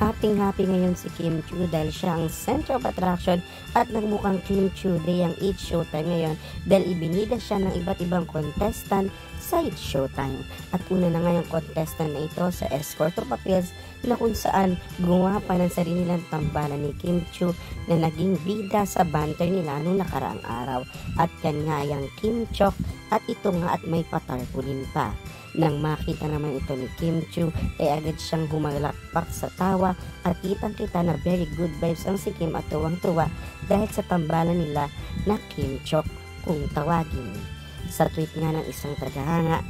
Happy ngayon si Kim Chiu dahil siya ang center of attraction at nagmukhang Kim Chiu Day ang It's Showtime ngayon dahil ibinida siya ng iba't ibang contestant sa It's Showtime. At una na nga yung contestant na ito sa Escort of Appeals na kung saan gumawa pa ng sarili nilang tambalan ni Kim Chiu na naging bida sa banter nila noong nakaraang araw. At yan nga yung Kim Chok at ito nga at may patarpulin pa. Nang makita naman ito ni Kim Chiu ay agad siyang humalakpak sa tawa at kitang-kita na very good vibes ang si Kim at tuwang-tuwa dahil sa tambalan nila na Kim Chok kung tawagin. Sa tweet nga ng isang tagahanga,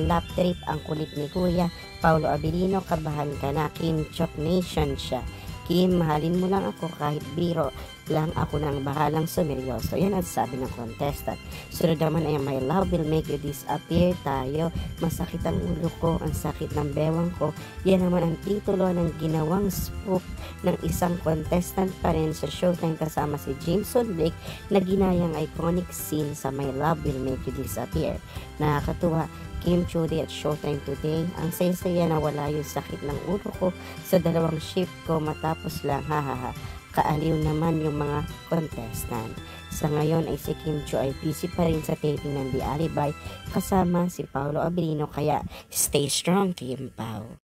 lap trip ang kulit ni Kuya Paulo Abilino, kabahan ka na, Kim Chok Nation siya. Kim, mahalin mo lang ako kahit biro lang, ako nang bahalang sumeryoso. Yan ang sabi ng contestant. Sunod naman ay my love will make you disappear tayo. Masakit ang ulo ko, ang sakit ng bewang ko. Yan naman ang titulo ng ginawang spoof ng isang contestant pa rin sa Showtime kasama si Jameson Blake na ginayang iconic scene sa My Love Will Make You Disappear. Nakakatuwa, Kim Chiu Day at Showtime today. Ang saya-saya na wala yung sakit ng ulo ko sa dalawang shift ko matapos lang, hahaha. Kaaliw naman yung mga contestant. Sa ngayon ay si Kim Chiu ay busy pa rin sa taping ng The Alibi kasama si Paulo Abilino, kaya stay strong Team Pau.